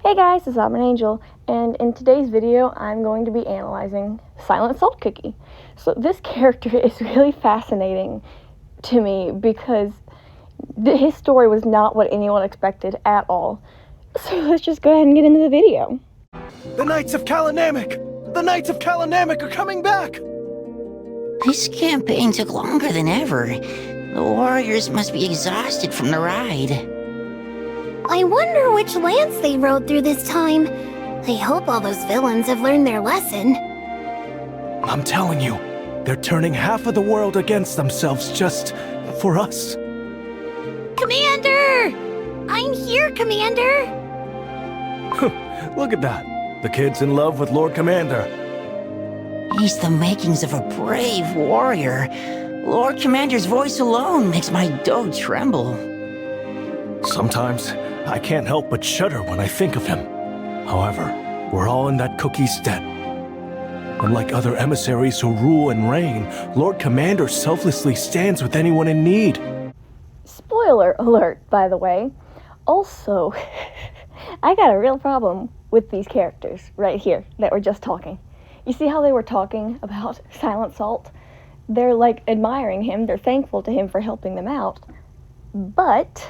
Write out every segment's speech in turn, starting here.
Hey guys, it's I'm an Angel, and in today's video I'm going to be analyzing Silent Salt Cookie. So this character is really fascinating to me because his story was not what anyone expected at all. So let's just go ahead and get into the video. The Knights of Kalanamic! The Knights of Kalanamic are coming back! This campaign took longer than ever. The warriors must be exhausted from the ride. I wonder which lands they rode through this time. I hope all those villains have learned their lesson. I'm telling you, they're turning half of the world against themselves just for us. Commander! I'm here, Commander! Look at that. The kid's in love with Lord Commander. He's the makings of a brave warrior. Lord Commander's voice alone makes my dough tremble. Sometimes, I can't help but shudder when I think of him. However, we're all in that cookie's debt. Unlike other emissaries who rule and reign, Lord Commander selflessly stands with anyone in need. Spoiler alert, by the way. Also, I got a real problem with these characters right here that were just talking. You see how they were talking about Silent Salt? They're like admiring him, they're thankful to him for helping them out, but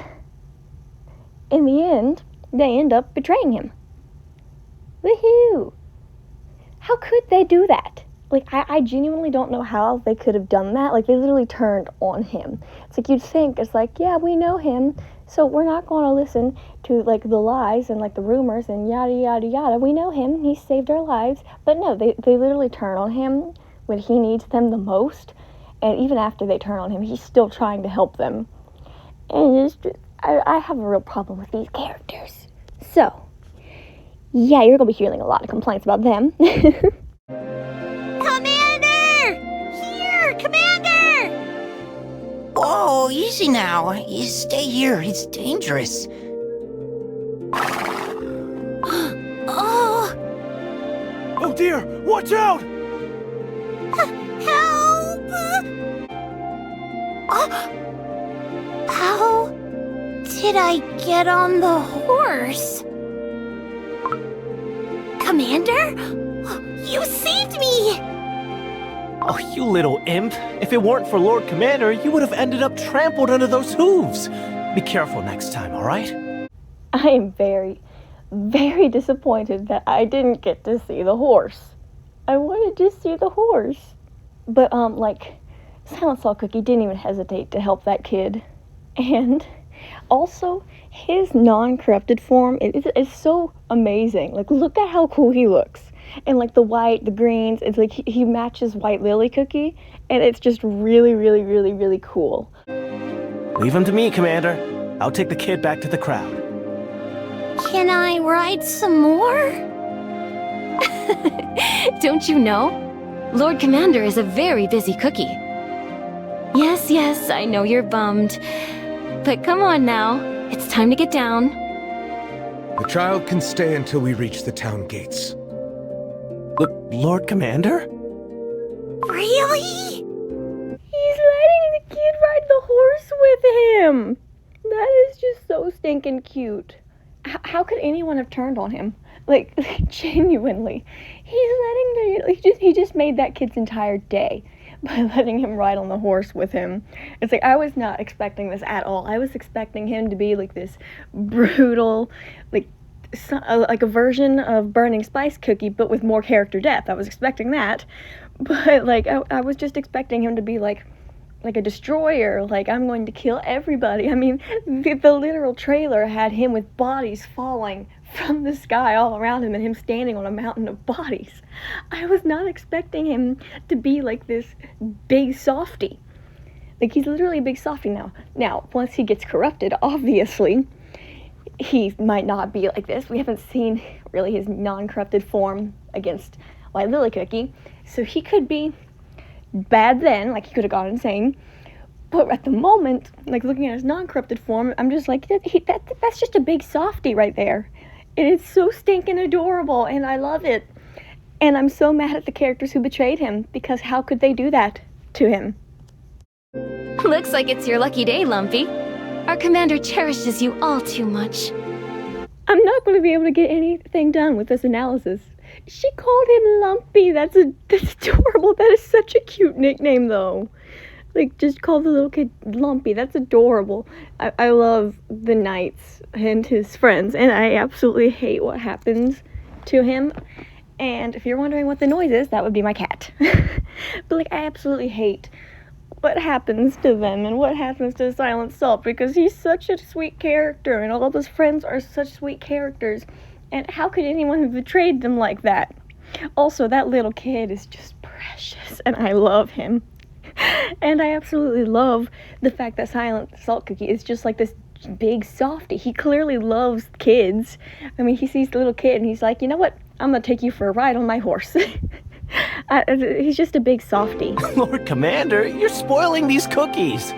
in the end, they end up betraying him. Woohoo! How could they do that? Like, I genuinely don't know how they could have done that. Like, they literally turned on him. It's like, you'd think, it's like, yeah, we know him, so we're not going to listen to, like, the lies and, like, the rumors and yada, yada, yada. We know him. He saved our lives. But no, they literally turn on him when he needs them the most. And even after they turn on him, he's still trying to help them. And it's just, I have a real problem with these characters. So, yeah, you're going to be hearing a lot of complaints about them. Commander! Here, Commander! Whoa, easy now. You stay here, it's dangerous. Oh, Oh dear, watch out! help! How did I get on the horse? Commander? You saved me! Oh, you little imp. If it weren't for Lord Commander, you would have ended up trampled under those hooves. Be careful next time, alright? I am very, very disappointed that I didn't get to see the horse. I wanted to see the horse. But, Silent Salt Cookie didn't even hesitate to help that kid. And also, his non-corrupted form is so amazing. Like, look at how cool he looks. And, like, the white, the greens, it's like he matches White Lily Cookie. And it's just really, really, really, really cool. Leave him to me, Commander. I'll take the kid back to the crowd. Can I ride some more? Don't you know? Lord Commander is a very busy cookie. Yes, I know you're bummed. But come on now, it's time to get down. The child can stay until we reach the town gates. Lord Commander? Really? He's letting the kid ride the horse with him. That is just so stinking cute. How could anyone have turned on him? Like, genuinely. He just made that kid's entire day by letting him ride on the horse with him. It's like, I was not expecting this at all. I was expecting him to be like this brutal, like a version of Burning Spice Cookie, but with more character depth. I was expecting that. But, like, I was just expecting him to be like a destroyer, like, I'm going to kill everybody. I mean, the literal trailer had him with bodies falling from the sky all around him and him standing on a mountain of bodies. I was not expecting him to be like this big softy. Like, he's literally a big softy now. Now, once he gets corrupted, obviously, he might not be like this. We haven't seen really his non-corrupted form against White Lily Cookie, so he could be bad then, like he could have gone insane. But at the moment, like, looking at his non-corrupted form, I'm just like, that's just a big softy right there. And it's so stinking adorable, and I love it. And I'm so mad at the characters who betrayed him, because how could they do that to him? Looks like it's your lucky day, Lumpy. Our commander cherishes you all too much. I'm not going to be able to get anything done with this analysis. She called him Lumpy. That's adorable. That is such a cute nickname, though. Like, just call the little kid Lumpy. That's adorable. I love the Knights and his friends, and I absolutely hate what happens to him. And if you're wondering what the noise is, that would be my cat. But, like, I absolutely hate what happens to them and what happens to Silent Salt, because he's such a sweet character, and all of his friends are such sweet characters. And how could anyone have betrayed them like that? Also, that little kid is just precious, and I love him. And I absolutely love the fact that Silent Salt Cookie is just like this big softie. He clearly loves kids. I mean, he sees the little kid and he's like, you know what? I'm gonna take you for a ride on my horse. He's just a big softie. Lord Commander, you're spoiling these cookies.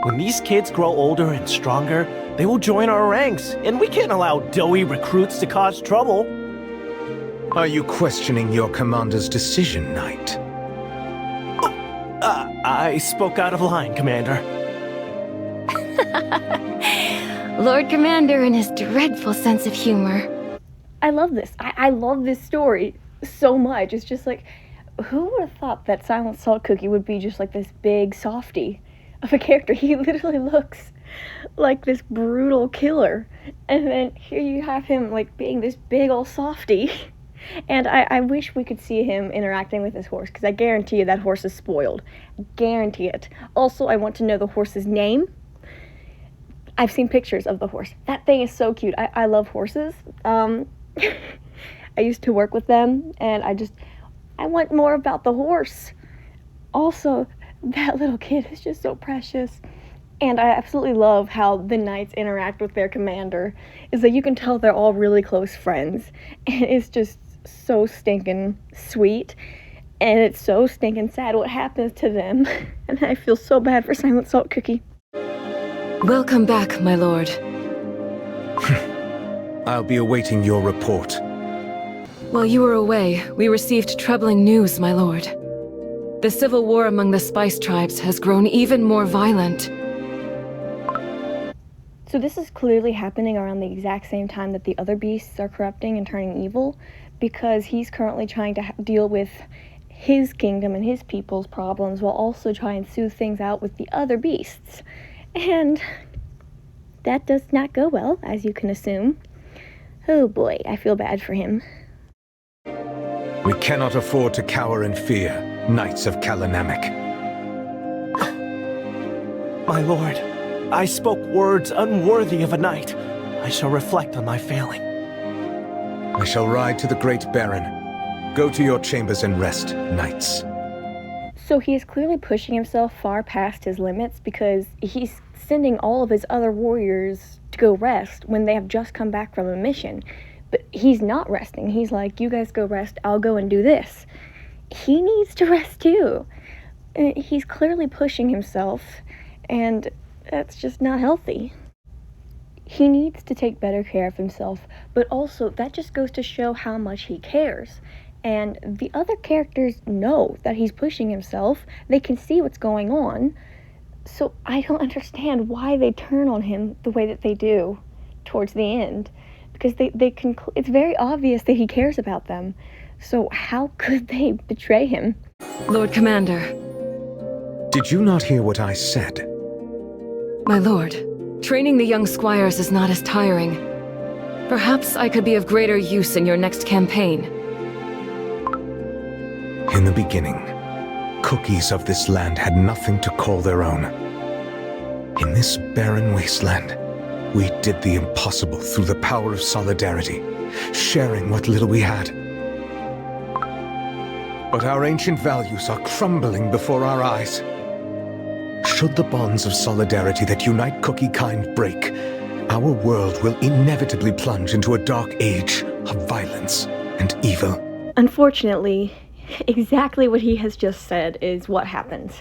When these kids grow older and stronger, they will join our ranks, and we can't allow doughy recruits to cause trouble. Are you questioning your commander's decision, Knight? I spoke out of line, Commander. Lord Commander and his dreadful sense of humor. I love this. I love this story so much. It's just like, who would have thought that Silent Salt Cookie would be just like this big softie of a character? He literally looks like this brutal killer. And then here you have him like being this big old softie. And I wish we could see him interacting with his horse, because I guarantee you that horse is spoiled. Guarantee it. Also, I want to know the horse's name. I've seen pictures of the horse. That thing is so cute. I love horses. I used to work with them, and I want more about the horse. Also, that little kid is just so precious. And I absolutely love how the Knights interact with their commander. Is that you can tell they're all really close friends. And it's just so stinking sweet. And it's so stinking sad what happens to them. And I feel so bad for Silent Salt Cookie. Welcome back, my lord. I'll be awaiting your report. While you were away, we received troubling news, my lord. The civil war among the Spice Tribes has grown even more violent. So this is clearly happening around the exact same time that the other beasts are corrupting and turning evil, because he's currently trying to deal with his kingdom and his people's problems while also trying to soothe things out with the other beasts. And that does not go well, as you can assume. Oh boy, I feel bad for him. We cannot afford to cower in fear, Knights of Kalanamek. My lord, I spoke words unworthy of a knight. I shall reflect on my failing. I shall ride to the Great Baron. Go to your chambers and rest, Knights. So he is clearly pushing himself far past his limits, because he's sending all of his other warriors to go rest when they have just come back from a mission. But he's not resting. He's like, you guys go rest, I'll go and do this. He needs to rest too. He's clearly pushing himself, and that's just not healthy. He needs to take better care of himself, but also that just goes to show how much he cares. And the other characters know that he's pushing himself. They can see what's going on. So I don't understand why they turn on him the way that they do towards the end. Because it's very obvious that he cares about them. So how could they betray him? Lord Commander. Did you not hear what I said? My lord, training the young squires is not as tiring. Perhaps I could be of greater use in your next campaign. In the beginning, cookies of this land had nothing to call their own. In this barren wasteland, we did the impossible through the power of solidarity, sharing what little we had. But our ancient values are crumbling before our eyes. Should the bonds of solidarity that unite cookie kind break, our world will inevitably plunge into a dark age of violence and evil. Unfortunately, exactly what he has just said is what happens.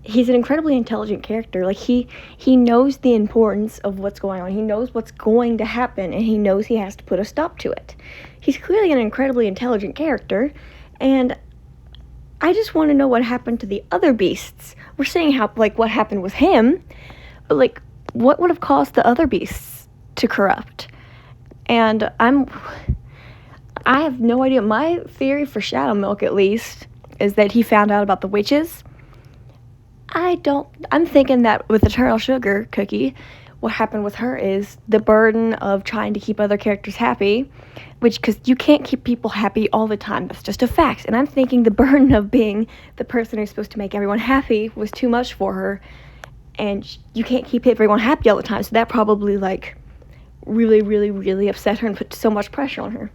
He's an incredibly intelligent character. Like, he knows the importance of what's going on. He knows what's going to happen, and he knows he has to put a stop to it. He's clearly an incredibly intelligent character, and I just want to know what happened to the other beasts. We're seeing how, like, what happened with him, but, like, what would have caused the other beasts to corrupt? And I have no idea. My theory for Shadow Milk, at least, is that he found out about the witches. I'm thinking that with Eternal Sugar Cookie, what happened with her is the burden of trying to keep other characters happy, because you can't keep people happy all the time. That's just a fact. And I'm thinking the burden of being the person who's supposed to make everyone happy was too much for her, and you can't keep everyone happy all the time. So that probably, like, really, really, really upset her and put so much pressure on her.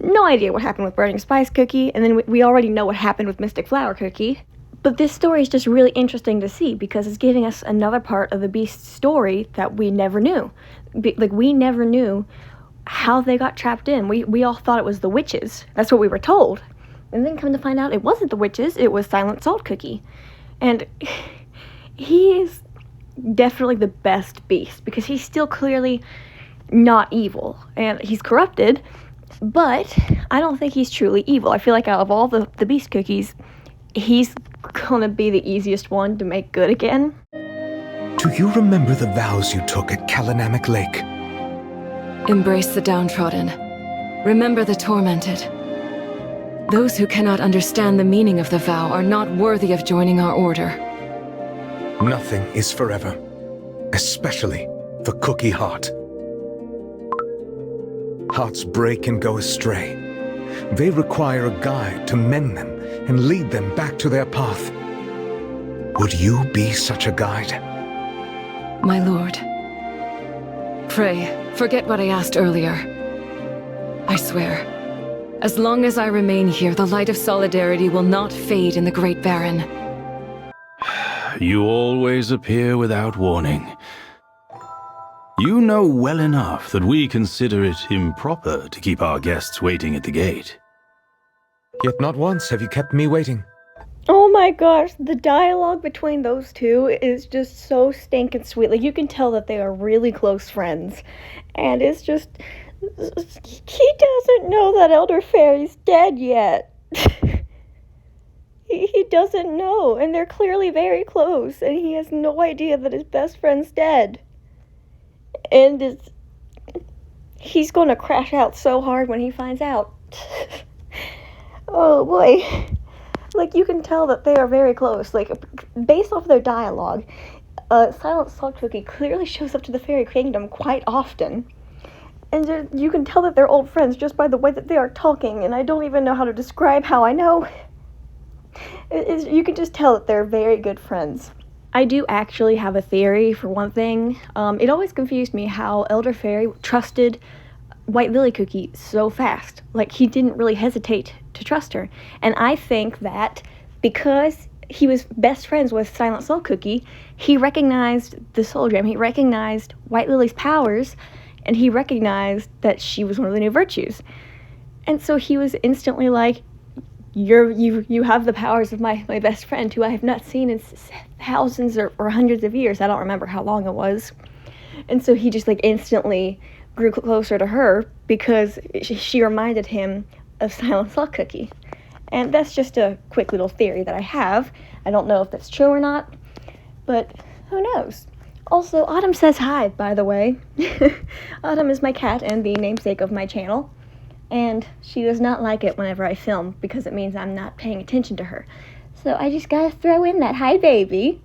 No idea what happened with Burning Spice Cookie, and then we already know what happened with Mystic Flower Cookie. But this story is just really interesting to see because it's giving us another part of the Beast's story that we never knew. We never knew how they got trapped in. We all thought it was the witches. That's what we were told. And then come to find out it wasn't the witches, it was Silent Salt Cookie. And he is definitely the best Beast because he's still clearly not evil. And he's corrupted, but I don't think he's truly evil. I feel like out of all the Beast cookies, he's gonna be the easiest one to make good again. Do you remember the vows you took at Kalanamic Lake? Embrace the downtrodden. Remember the tormented. Those who cannot understand the meaning of the vow are not worthy of joining our order. Nothing is forever, especially the cookie heart. Hearts break and go astray. They require a guide to mend them and lead them back to their path. Would you be such a guide? My lord. Pray, forget what I asked earlier. I swear, as long as I remain here, the light of solidarity will not fade in the Great Baron. You always appear without warning. You know well enough that we consider it improper to keep our guests waiting at the gate. Yet not once have you kept me waiting. Oh my gosh, the dialogue between those two is just so stinking sweet. Like, you can tell that they are really close friends. And it's just, he doesn't know that Elder Fairy's dead yet. He doesn't know, and they're clearly very close, and he has no idea that his best friend's dead. And he's gonna crash out so hard when he finds out. Oh boy. Like, you can tell that they are very close. Like, based off their dialogue, Silent Salt Cookie clearly shows up to the Fairy Kingdom quite often. And you can tell that they're old friends just by the way that they are talking, and I don't even know how to describe how I know. You can just tell that they're very good friends. I do actually have a theory, for one thing. It always confused me how Elder Fairy trusted White Lily Cookie so fast. Like, he didn't really hesitate to trust her. And I think that because he was best friends with Silent Soul Cookie, he recognized the Soul Gem, he recognized White Lily's powers, and he recognized that she was one of the new virtues. And so he was instantly like, you have the powers of my best friend, who I have not seen in thousands or hundreds of years. I don't remember how long it was. And so he just, like, instantly grew closer to her because she reminded him of Silent Salt Cookie. And that's just a quick little theory that I have. I don't know if that's true or not, but who knows? Also, Autumn says hi, by the way. Autumn is my cat and the namesake of my channel. And she does not like it whenever I film because it means I'm not paying attention to her. So I just gotta throw in that hi, baby.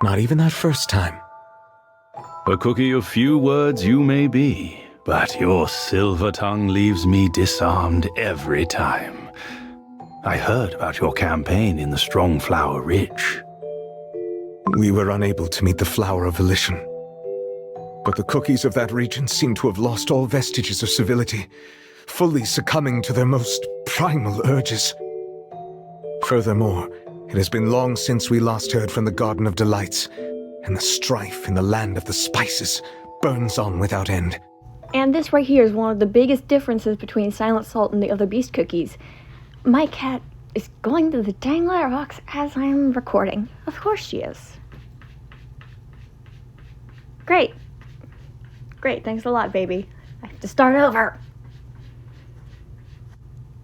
Not even that first time. A cookie of few words you may be, but your silver tongue leaves me disarmed every time. I heard about your campaign in the Strongflower Ridge. We were unable to meet the Flower of Volition. But the cookies of that region seem to have lost all vestiges of civility, fully succumbing to their most primal urges. Furthermore, it has been long since we last heard from the Garden of Delights, and the strife in the land of the spices burns on without end. And this right here is one of the biggest differences between Silent Salt and the other Beast cookies. My cat is going through the dang letterbox as I am recording. Of course she is. Great. Great, thanks a lot, baby. I have to start over.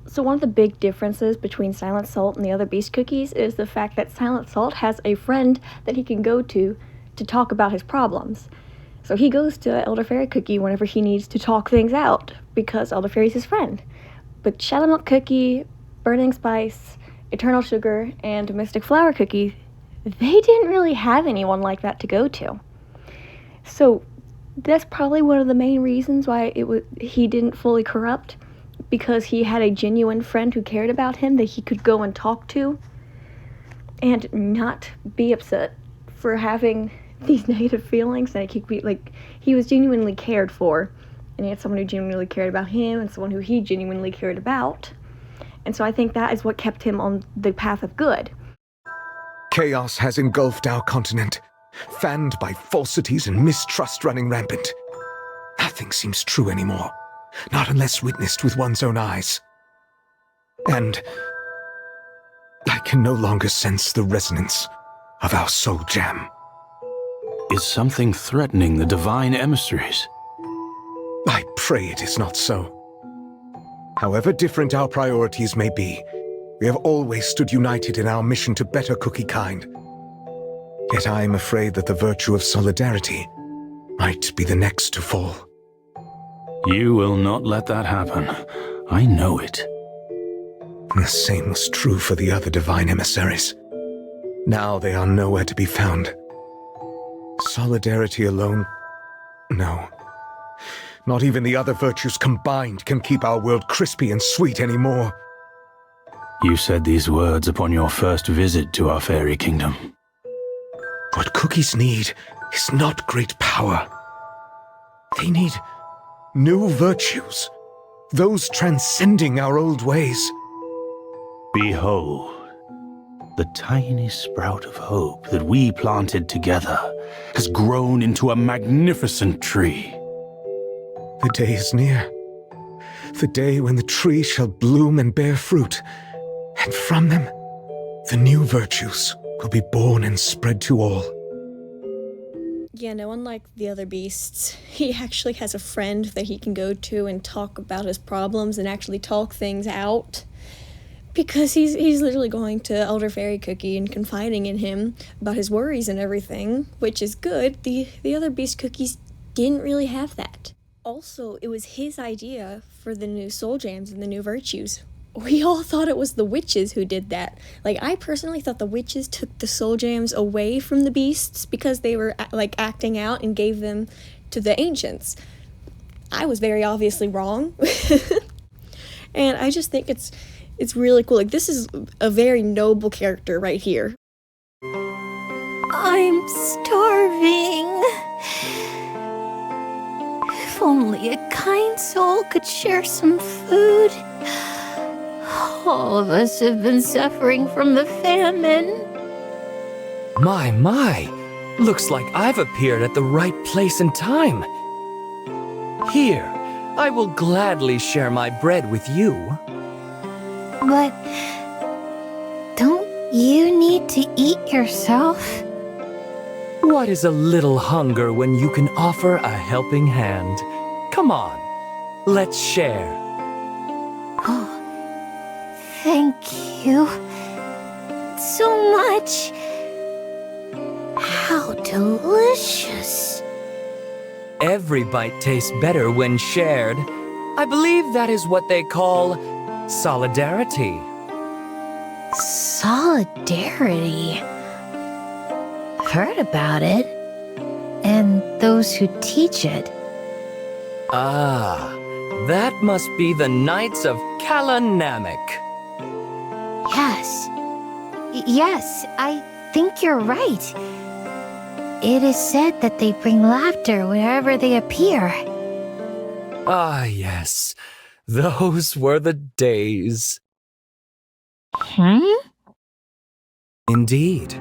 So one of the big differences between Silent Salt and the other Beast cookies is the fact that Silent Salt has a friend that he can go to talk about his problems. So he goes to Elder Fairy Cookie whenever he needs to talk things out, because Elder Fairy's his friend. But Shadow Milk Cookie, Burning Spice, Eternal Sugar, and Mystic Flower Cookie, they didn't really have anyone like that to go to. So that's probably one of the main reasons why he didn't fully corrupt, because he had a genuine friend who cared about him that he could go and talk to and not be upset for having these negative feelings. And he was genuinely cared for, and he had someone who genuinely cared about him and someone who he genuinely cared about. And so I think that is what kept him on the path of good. Chaos has engulfed our continent, fanned by falsities and mistrust running rampant. Nothing seems true anymore, not unless witnessed with one's own eyes. And I can no longer sense the resonance of our soul jam. Is something threatening the divine emissaries? I pray it is not so. However different our priorities may be, we have always stood united in our mission to better Cookie kind. Yet I am afraid that the virtue of solidarity might be the next to fall. You will not let that happen. I know it. The same was true for the other divine emissaries. Now they are nowhere to be found. Solidarity alone? No. Not even the other virtues combined can keep our world crispy and sweet anymore. You said these words upon your first visit to our fairy kingdom. What cookies need is not great power. They need new virtues, those transcending our old ways. Behold, the tiny sprout of hope that we planted together has grown into a magnificent tree. The day is near. The day when the tree shall bloom and bear fruit, and from them, the new virtues will be born and spread to all. Yeah, no, unlike the other beasts, he actually has a friend that he can go to and talk about his problems and actually talk things out. Because he's literally going to Elder Fairy Cookie and confiding in him about his worries and everything, which is good. The other beast cookies didn't really have that. Also, it was his idea for the new soul jams and the new virtues. We all thought it was the witches who did that. Like, I personally thought the witches took the soul jams away from the beasts because they were, acting out and gave them to the ancients. I was very obviously wrong. And I just think it's really cool. Like, this is a very noble character right here. I'm starving. If only a kind soul could share some food. All of us have been suffering from the famine. My. Looks like I've appeared at the right place and time. Here, I will gladly share my bread with you. But don't you need to eat yourself? What is a little hunger when you can offer a helping hand? Come on, let's share. Oh, thank you so much. How delicious. Every bite tastes better when shared. I believe that is what they call solidarity. Solidarity. I've heard about it. And those who teach it. Ah, that must be the Knights of Kalanamek. Yes, I think you're right. It is said that they bring laughter wherever they appear. Ah, yes. Those were the days. Indeed.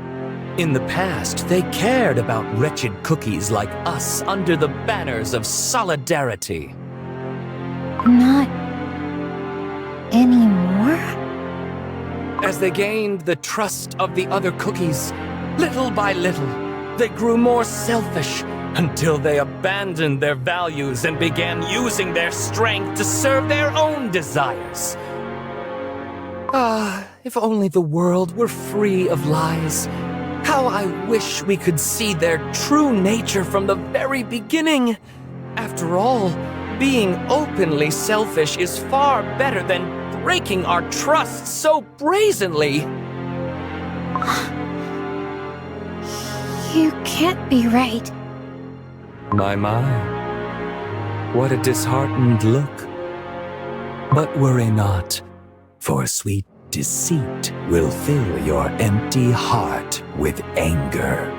In the past, they cared about wretched cookies like us under the banners of solidarity. Not anymore? As they gained the trust of the other cookies, little by little, they grew more selfish until they abandoned their values and began using their strength to serve their own desires. Ah, if only the world were free of lies. How I wish we could see their true nature from the very beginning. After all, being openly selfish is far better than breaking our trust so brazenly. You can't be right. My. What a disheartened look. But worry not, for sweet deceit will fill your empty heart with anger.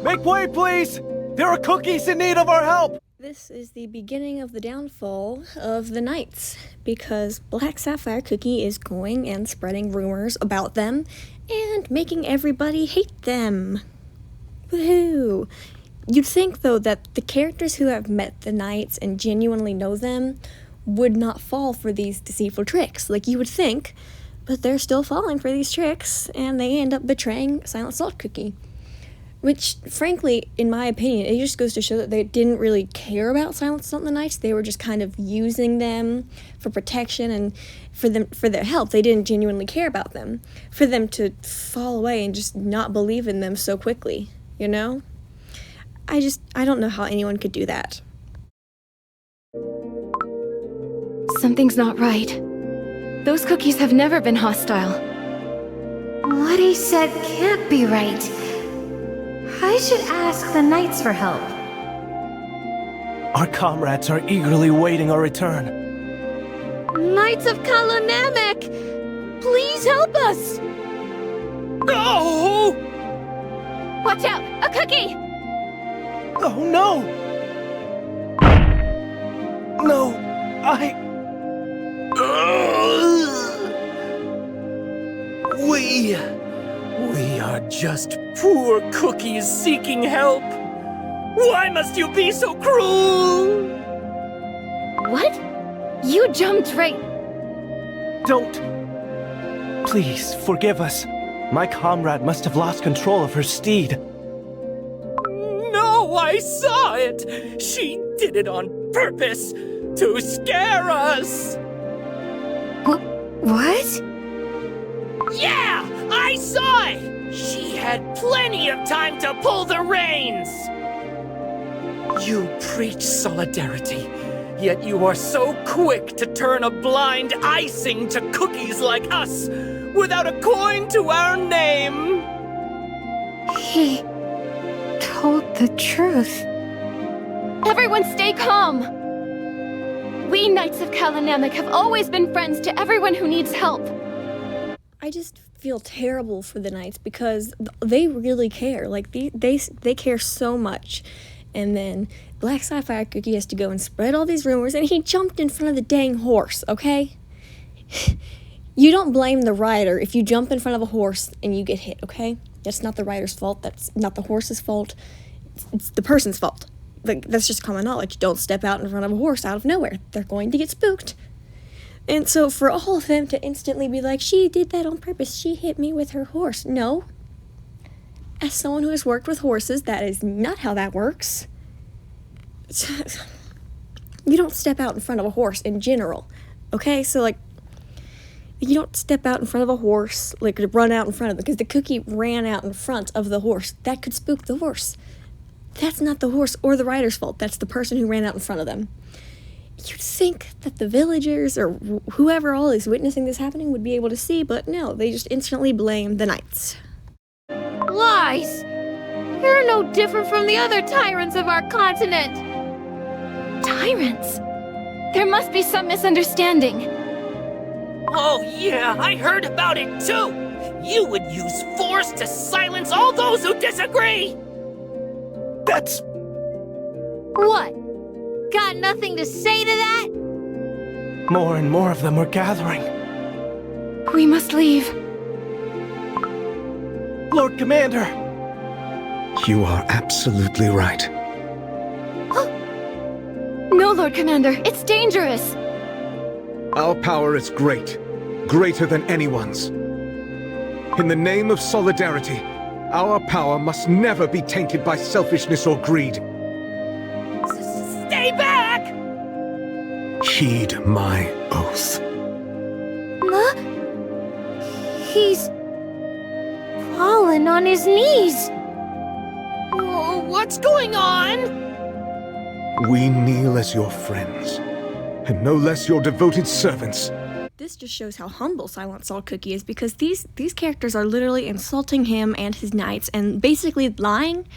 Make way, please! There are cookies in need of our help! This is the beginning of the downfall of the Knights, because Black Sapphire Cookie is going and spreading rumors about them and making everybody hate them. Woohoo! You'd think, though, that the characters who have met the Knights and genuinely know them would not fall for these deceitful tricks, like you would think, but they're still falling for these tricks, and they end up betraying Silent Salt Cookie. Which, frankly, in my opinion, it just goes to show that they didn't really care about Silent Salt and the Knights. They were just kind of using them for protection and for their help. They didn't genuinely care about them. For them to fall away and just not believe in them so quickly, you know? I don't know how anyone could do that. Something's not right. Those cookies have never been hostile. What he said can't be right. I should ask the Knights for help. Our comrades are eagerly awaiting our return. Knights of Kalanamek! Please help us! No! Watch out! A cookie! Oh no! No, We are just poor cookies seeking help. Why must you be so cruel? What? You jumped right... Don't! Please, forgive us. My comrade must have lost control of her steed. No, I saw it! She did it on purpose to scare us! What? Yeah! I saw it! She had plenty of time to pull the reins! You preach solidarity, yet you are so quick to turn a blind icing to cookies like us, without a coin to our name! He told the truth. Everyone stay calm! We Knights of Kalanamek have always been friends to everyone who needs help. I just feel terrible for the Knights because they really care. Like, they care so much. And then Black Sapphire Cookie has to go and spread all these rumors, and he jumped in front of the dang horse, okay? You don't blame the rider if you jump in front of a horse and you get hit, okay? That's not the rider's fault. That's not the horse's fault. It's the person's fault. Like, that's just common knowledge. Don't step out in front of a horse out of nowhere. They're going to get spooked. And so for all of them to instantly be like, she did that on purpose. She hit me with her horse. No. As someone who has worked with horses, that is not how that works. You don't step out in front of a horse in general. Okay? So, like, you don't step out in front of a horse, like, run out in front of it, because the cookie ran out in front of the horse. That could spook the horse. That's not the horse or the rider's fault. That's the person who ran out in front of them. You'd think that the villagers or whoever all is witnessing this happening would be able to see, but no, they just instantly blame the Knights. Lies! You're no different from the other tyrants of our continent! Tyrants? There must be some misunderstanding. Oh yeah, I heard about it too! You would use force to silence all those who disagree! That's... What? Got nothing to say to that? More and more of them are gathering. We must leave. Lord Commander! You are absolutely right. No, Lord Commander, it's dangerous. Our power is great, greater than anyone's. In the name of solidarity, our power must never be tainted by selfishness or greed. Stay back! Heed my oath. He's fallen. fallen on his knees. What's going on? We kneel as your friends, and no less your devoted servants. This just shows how humble Silent Salt Cookie is, because these characters are literally insulting him and his knights and basically lying,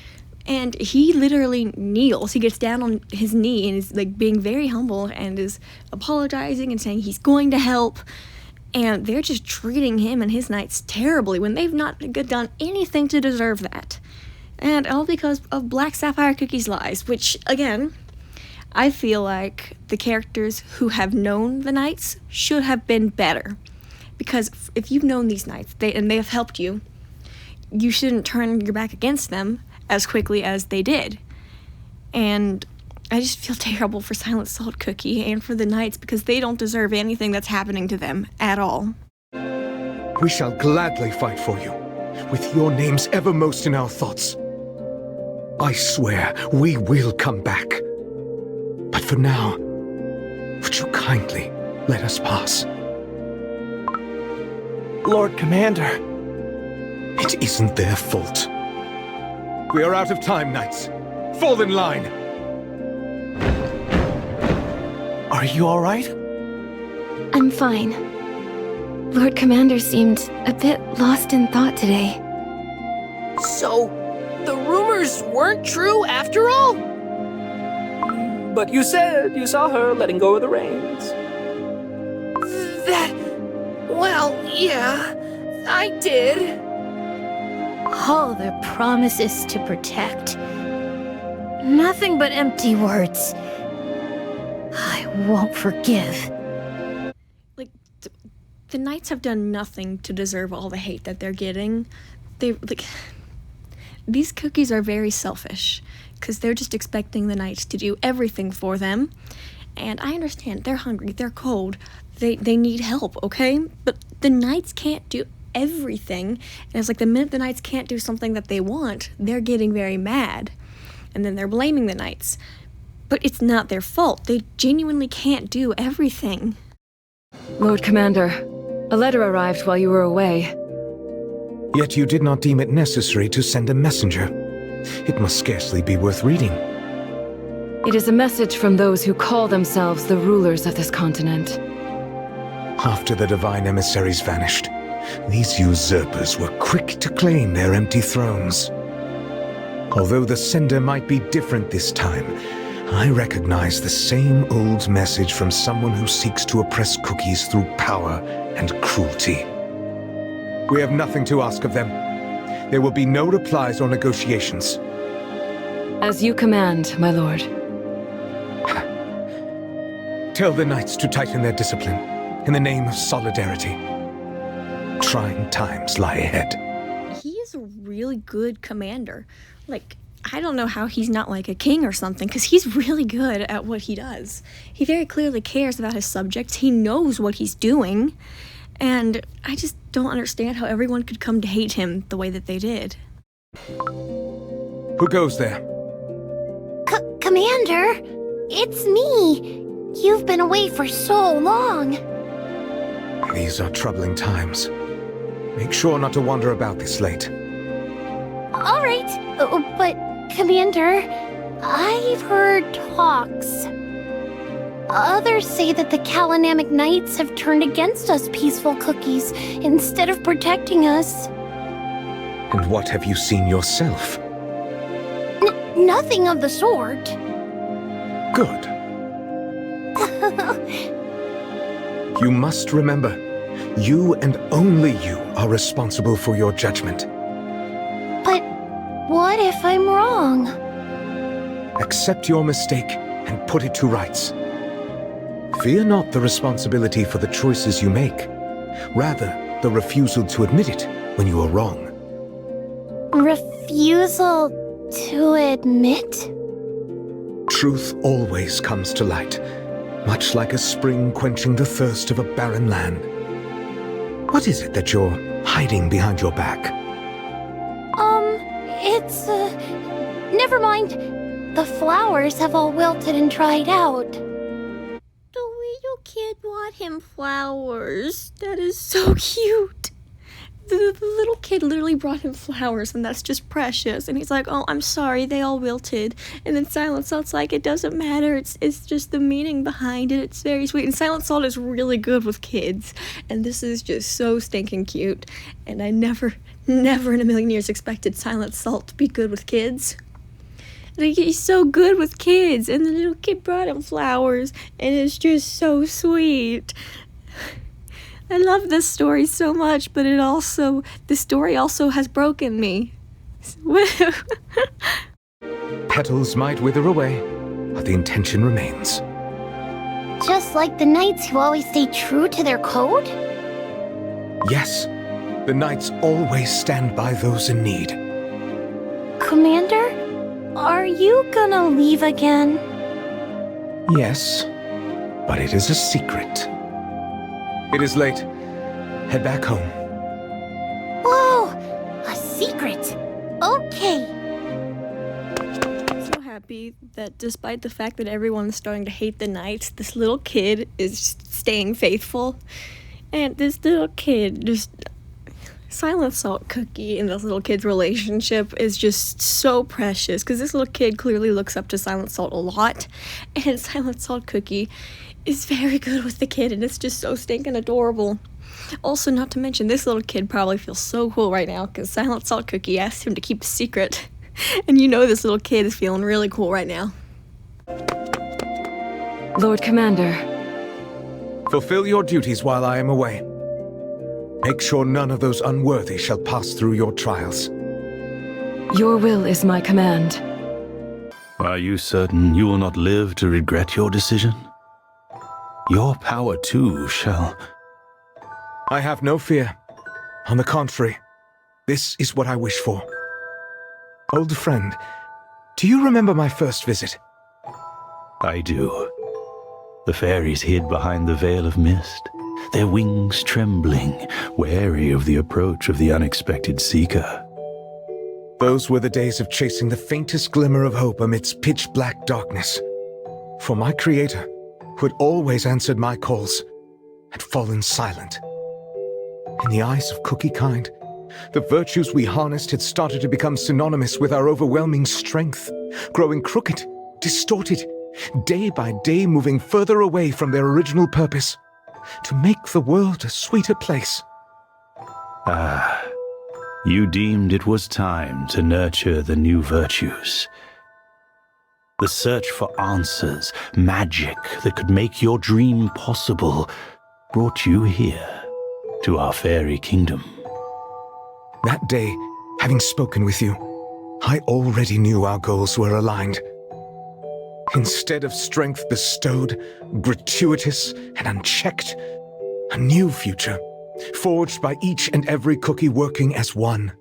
and he literally kneels. He gets down on his knee and is like being very humble and is apologizing and saying he's going to help, and they're just treating him and his knights terribly when they've not done anything to deserve that. And all because of Black Sapphire Cookie's lies, which, again, I feel like the characters who have known the knights should have been better. Because if you've known these knights and they have helped you, you shouldn't turn your back against them as quickly as they did. And I just feel terrible for Silent Salt Cookie and for the knights, because they don't deserve anything that's happening to them at all. We shall gladly fight for you, with your names evermost in our thoughts. I swear we will come back. But for now, would you kindly let us pass? Lord Commander. It isn't their fault. We are out of time, knights. Fall in line. Are you all right? I'm fine. Lord Commander seemed a bit lost in thought today. So, the rumors weren't true after all? But you said you saw her letting go of the reins. Well, yeah, I did. All their promises to protect. Nothing but empty words. I won't forgive. Like, the knights have done nothing to deserve all the hate that they're getting. These cookies are very selfish, because they're just expecting the knights to do everything for them. And I understand, they're hungry, they're cold, they need help, okay? But the knights can't do everything. And it's like the minute the knights can't do something that they want, they're getting very mad. And then they're blaming the knights. But it's not their fault. They genuinely can't do everything. Lord Commander, a letter arrived while you were away. Yet you did not deem it necessary to send a messenger. It must scarcely be worth reading. It is a message from those who call themselves the rulers of this continent. After the divine emissaries vanished, these usurpers were quick to claim their empty thrones. Although the sender might be different this time, I recognize the same old message from someone who seeks to oppress cookies through power and cruelty. We have nothing to ask of them. There will be no replies or negotiations. As you command, my lord. Tell the knights to tighten their discipline in the name of solidarity. Trying times lie ahead. He is a really good commander. Like, I don't know how he's not like a king or something, because he's really good at what he does. He very clearly cares about his subjects. He knows what he's doing. And I just don't understand how everyone could come to hate him the way that they did. Who goes there? Commander, it's me. You've been away for so long. These are troubling times. Make sure not to wander about this late. All right, but Commander, I've heard talks. Others say that the Kalanamic Knights have turned against us peaceful cookies instead of protecting us. And what have you seen yourself? Nothing of the sort. Good. You must remember, you and only you are responsible for your judgment. But what if I'm wrong? Accept your mistake and put it to rights. Fear not the responsibility for the choices you make, rather the refusal to admit it when you are wrong. Refusal to admit? Truth always comes to light, much like a spring quenching the thirst of a barren land. What is it that you're hiding behind your back? It's, never mind. The flowers have all wilted and dried out. The little kid bought him flowers. That is so cute. the little kid literally brought him flowers, and that's just precious. And he's like, oh, I'm sorry, they all wilted. And then Silent Salt's like, it doesn't matter, it's just the meaning behind it, it's very sweet. And Silent Salt is really good with kids, and this is just so stinking cute. And I never in a million years expected Silent Salt to be good with kids. Like, he's so good with kids, and the little kid brought him flowers, and it's just so sweet. I love this story so much, but the story also has broken me. Petals might wither away, but the intention remains. Just like the knights who always stay true to their code? Yes, the knights always stand by those in need. Commander, are you gonna leave again? Yes, but it is a secret. It is late. Head back home. Whoa! A secret! Okay. I'm so happy that despite the fact that everyone's starting to hate the knights, this little kid is staying faithful. And this little kid just... Silent Salt Cookie and this little kid's relationship is just so precious, because this little kid clearly looks up to Silent Salt a lot, and Silent Salt Cookie is very good with the kid, and it's just so stinking adorable. Also, not to mention, this little kid probably feels so cool right now, because Silent Salt Cookie asked him to keep a secret, and you know this little kid is feeling really cool right now. Lord Commander. Fulfill your duties while I am away. Make sure none of those unworthy shall pass through your trials. Your will is my command. Are you certain you will not live to regret your decision? Your power too shall... I have no fear. On the contrary, this is what I wish for. Old friend, do you remember my first visit? I do. The fairies hid behind the veil of mist, their wings trembling, wary of the approach of the unexpected seeker. Those were the days of chasing the faintest glimmer of hope amidst pitch-black darkness. For my creator, who had always answered my calls, had fallen silent. In the eyes of Cookie Kind, the virtues we harnessed had started to become synonymous with our overwhelming strength, growing crooked, distorted, day by day moving further away from their original purpose, to make the world a sweeter place. Ah, you deemed it was time to nurture the new virtues. The search for answers, magic that could make your dream possible, brought you here, to our fairy kingdom. That day, having spoken with you, I already knew our goals were aligned. Instead of strength bestowed, gratuitous and unchecked, a new future, forged by each and every cookie working as one.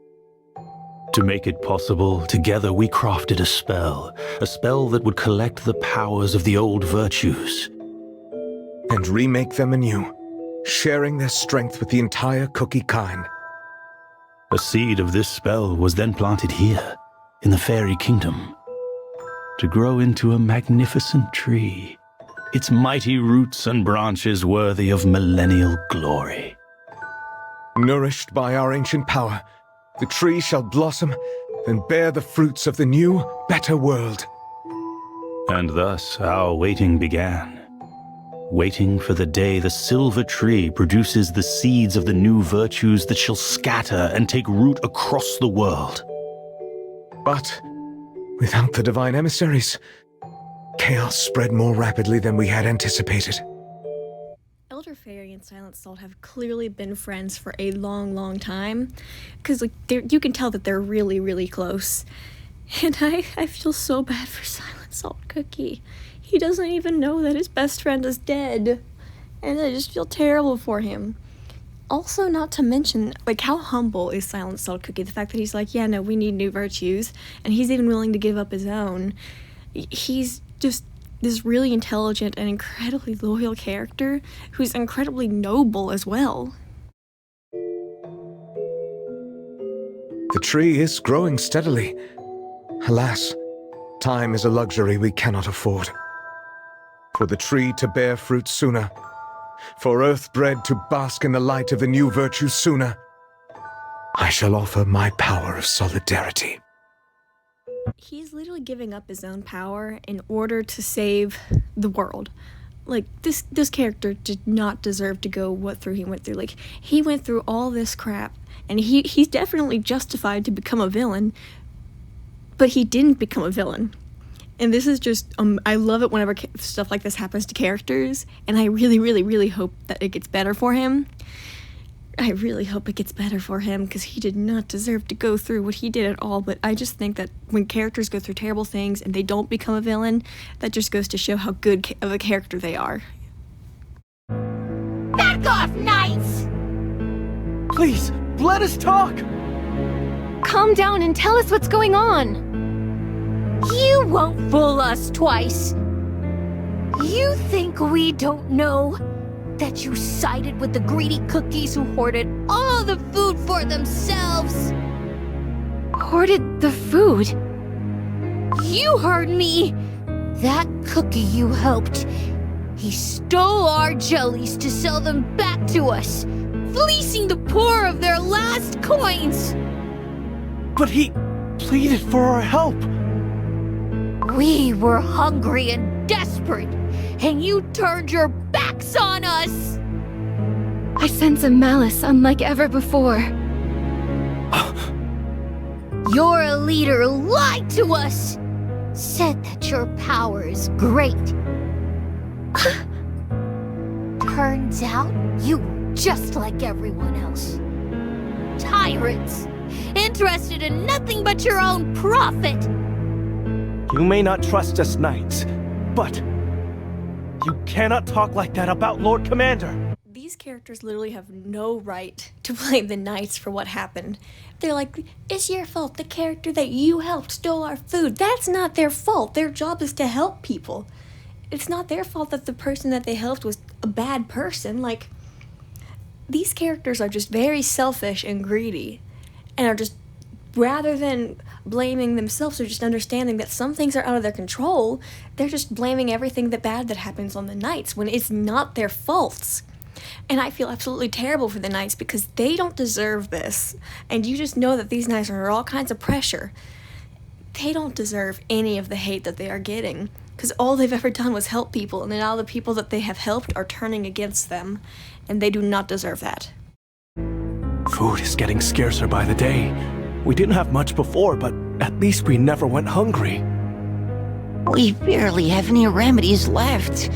To make it possible, together we crafted a spell that would collect the powers of the old virtues. And remake them anew, sharing their strength with the entire Cookie Kind. A seed of this spell was then planted here, in the fairy kingdom, to grow into a magnificent tree, its mighty roots and branches worthy of millennial glory. Nourished by our ancient power, the tree shall blossom and bear the fruits of the new, better world. And thus our waiting began. Waiting for the day the silver tree produces the seeds of the new virtues that shall scatter and take root across the world. But without the divine emissaries, chaos spread more rapidly than we had anticipated. Elder Fairy and Silent Salt have clearly been friends for a long, long time, because you can tell that they're really, really close. And I feel so bad for Silent Salt Cookie. He doesn't even know that his best friend is dead, and I just feel terrible for him. Also, not to mention, how humble is Silent Salt Cookie? The fact that he's like, yeah, no, we need new virtues, and he's even willing to give up his own. He's just this really intelligent and incredibly loyal character who's incredibly noble as well. The tree is growing steadily. Alas, time is a luxury we cannot afford. For the tree to bear fruit sooner, for earth bread to bask in the light of the new virtues sooner, I shall offer my power of solidarity. He's literally giving up his own power in order to save the world. Like, this character did not deserve to go through he went through. Like, he went through all this crap, and he's definitely justified to become a villain, but he didn't become a villain. And this is just, I love it whenever stuff like this happens to characters, and I really, really, really hope that it gets better for him. I really hope it gets better for him, because he did not deserve to go through what he did at all. But I just think that when characters go through terrible things and they don't become a villain, that just goes to show how good of a character they are. Back off, knights! Please, let us talk! Calm down and tell us what's going on. You won't fool us twice. You think we don't know that you sided with the greedy cookies who hoarded all the food for themselves? Hoarded the food? You heard me! That cookie you helped, he stole our jellies to sell them back to us, fleecing the poor of their last coins! But he pleaded for our help. We were hungry and desperate, and you turned your backs on us! I sense a malice unlike ever before. Your leader lied to us! Said that your power is great. Turns out you were just like everyone else. Tyrants, interested in nothing but your own profit. You may not trust us knights, but you cannot talk like that about Lord Commander. These characters literally have no right to blame the knights for what happened. They're like, it's your fault. The character that you helped stole our food. That's not their fault. Their job is to help people. It's not their fault that the person that they helped was a bad person. Like, these characters are just very selfish and greedy, and are just, rather than blaming themselves or just understanding that some things are out of their control, they're just blaming everything that bad that happens on the knights when it's not their faults. And I feel absolutely terrible for the knights because they don't deserve this. And you just know that these knights are under all kinds of pressure. They don't deserve any of the hate that they are getting, because all they've ever done was help people, and now the people that they have helped are turning against them, and they do not deserve that. Food is getting scarcer by the day. We didn't have much before, but at least we never went hungry. We barely have any remedies left.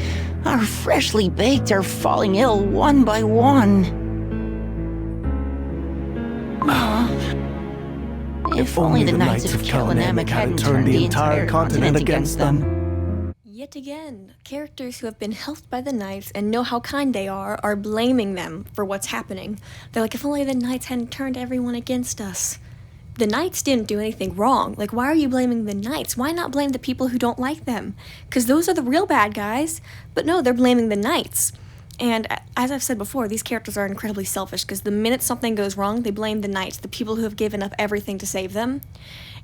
Our freshly baked are falling ill one by one. If only the Knights of Kalanamek hadn't turned the entire continent against them. Yet again, characters who have been helped by the knights and know how kind they are blaming them for what's happening. They're like, if only the knights hadn't turned everyone against us. The knights didn't do anything wrong. Like, why are you blaming the knights? Why not blame the people who don't like them? Because those are the real bad guys. But no, they're blaming the knights. And as I've said before, these characters are incredibly selfish, because the minute something goes wrong, they blame the knights, the people who have given up everything to save them.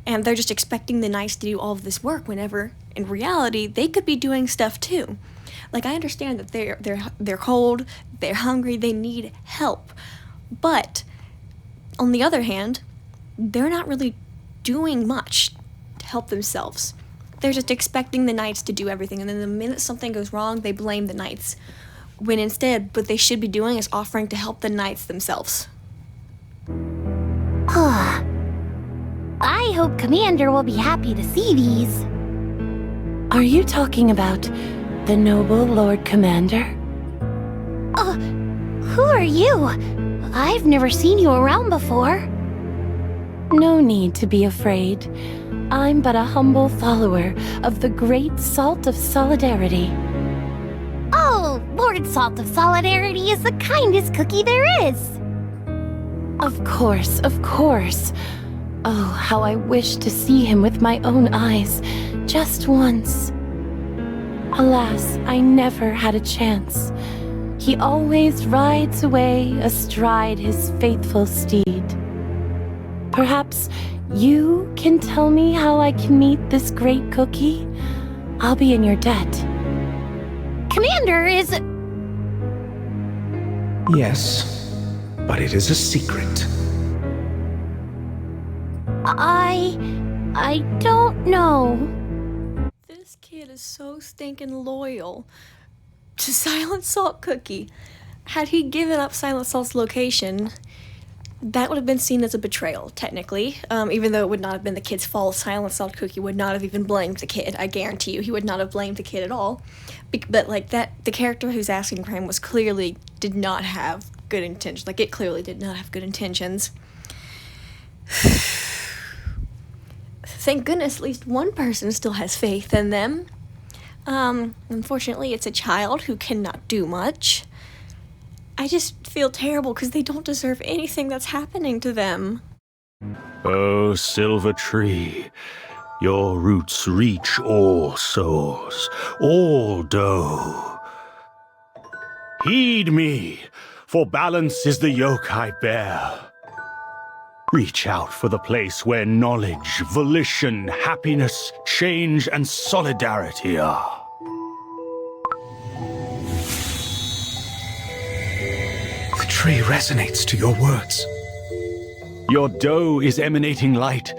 And they're just expecting the knights to do all of this work, whenever, in reality, they could be doing stuff too. Like, I understand that they're cold, they're hungry, they need help. But, on the other hand, they're not really doing much to help themselves. They're just expecting the knights to do everything, and then the minute something goes wrong, they blame the knights. When instead, what they should be doing is offering to help the knights themselves. I hope Commander will be happy to see these. Are you talking about the noble Lord Commander? Who are you? I've never seen you around before. No need to be afraid. I'm but a humble follower of the great Salt of Solidarity. Oh, Lord Salt of Solidarity is the kindest cookie there is. Of course, of course. Oh, how I wish to see him with my own eyes, just once. Alas, I never had a chance. He always rides away astride his faithful steed. Perhaps you can tell me how I can meet this great cookie? I'll be in your debt. Commander is... Yes, but it is a secret. I don't know. This kid is so stinking loyal to Silent Salt Cookie. Had he given up Silent Salt's location, that would have been seen as a betrayal, technically. Even though it would not have been the kid's fault, Silent Salt Cookie would not have even blamed the kid. I guarantee you, he would not have blamed the kid at all. But like that, the character who's asking for him was clearly did not have good intentions. Like it clearly did not have good intentions. Thank goodness, at least one person still has faith in them. Unfortunately, it's a child who cannot do much. I just feel terrible because they don't deserve anything that's happening to them. Oh, Silver Tree, your roots reach all souls, all dough. Heed me, for balance is the yoke I bear. Reach out for the place where knowledge, volition, happiness, change, and solidarity are. The tree resonates to your words. Your dough is emanating light.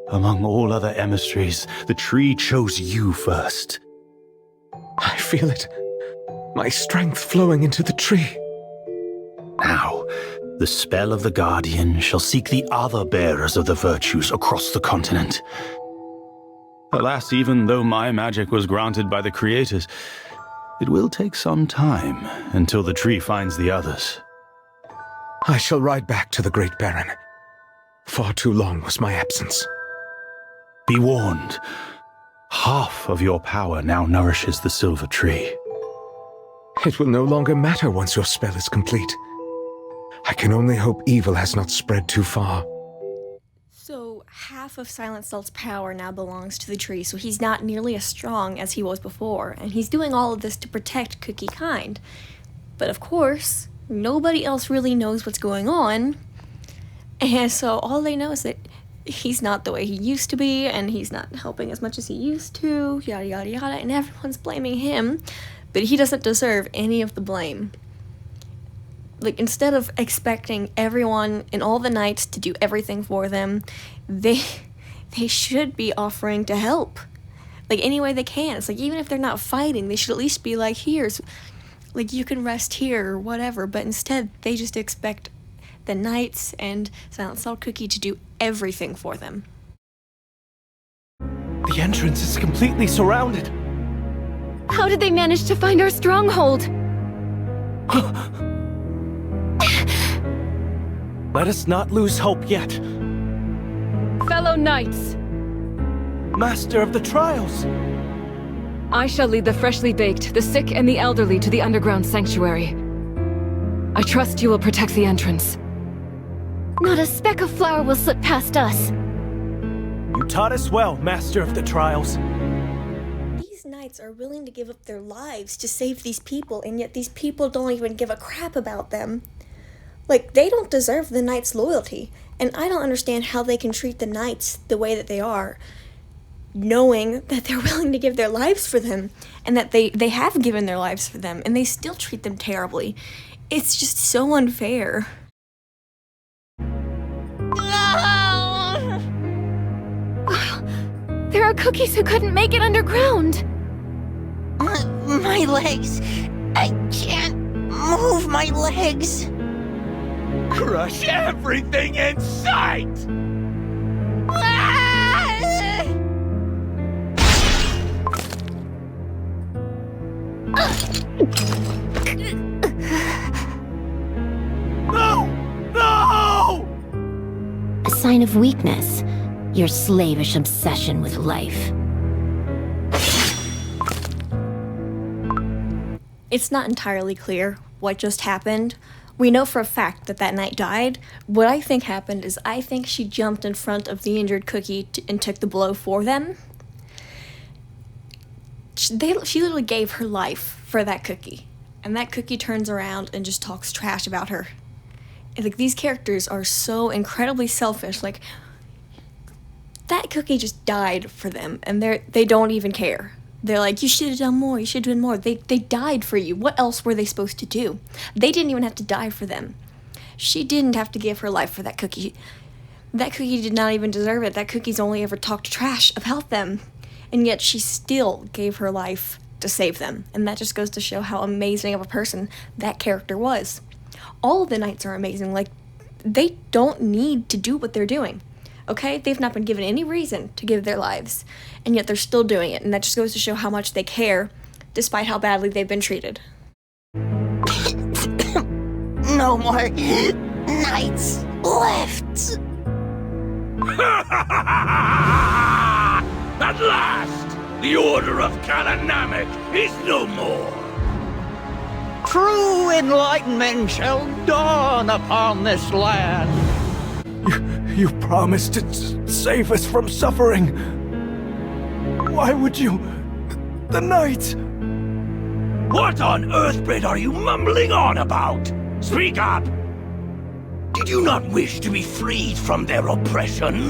Among all other emissaries, the tree chose you first. I feel it. My strength flowing into the tree. Now, the spell of the Guardian shall seek the other bearers of the virtues across the continent. Alas, even though my magic was granted by the creators, it will take some time until the tree finds the others. I shall ride back to the Great Baron. Far too long was my absence. Be warned. Half of your power now nourishes the Silver Tree. It will no longer matter once your spell is complete. I can only hope evil has not spread too far. So half of Silent Salt's power now belongs to the tree, so he's not nearly as strong as he was before, and he's doing all of this to protect Cookie Kind. But of course, nobody else really knows what's going on, and so all they know is that he's not the way he used to be, and he's not helping as much as he used to, yada yada yada, and everyone's blaming him, but he doesn't deserve any of the blame. Like, instead of expecting everyone and all the knights to do everything for them, they should be offering to help. Like, any way they can. It's like, even if they're not fighting, they should at least be like, here's, like, you can rest here or whatever. But instead, they just expect the knights and Silent Salt Cookie to do everything for them. The entrance is completely surrounded. How did they manage to find our stronghold? Let us not lose hope yet. Fellow knights, Master of the Trials! I shall lead the freshly baked, the sick, and the elderly to the underground sanctuary. I trust you will protect the entrance. Not a speck of flour will slip past us. You taught us well, Master of the Trials. These knights are willing to give up their lives to save these people, and yet these people don't even give a crap about them. Like, they don't deserve the knights' loyalty, and I don't understand how they can treat the knights the way that they are, knowing that they're willing to give their lives for them, and that they have given their lives for them, and they still treat them terribly. It's just so unfair. There are cookies who couldn't make it underground. My legs. I can't move my legs. Crush everything in sight! No! No! A sign of weakness. Your slavish obsession with life. It's not entirely clear what just happened. We know for a fact that that knight died. What I think happened is I think she jumped in front of the injured Cookie and took the blow for them. She literally gave her life for that Cookie. And that Cookie turns around and just talks trash about her. And, like, these characters are so incredibly selfish. Like, that Cookie just died for them, and they don't even care. They're like, you should have done more, you should have done more. They died for you. What else were they supposed to do? They didn't even have to die for them. She didn't have to give her life for that Cookie. That cookie did not even deserve it. That cookie's only ever talked trash about them. And yet she still gave her life to save them. And that just goes to show how amazing of a person that character was. All of the knights are amazing. Like, they don't need to do what they're doing. Okay? They've not been given any reason to give their lives. And yet they're still doing it. And that just goes to show how much they care, despite how badly they've been treated. No more knights left. At last, the Order of Kalanamic is no more. True enlightenment shall dawn upon this land. You promised to save us from suffering. Why would you? The knights. What on earthbread are you mumbling on about? Speak up! Did you not wish to be freed from their oppression?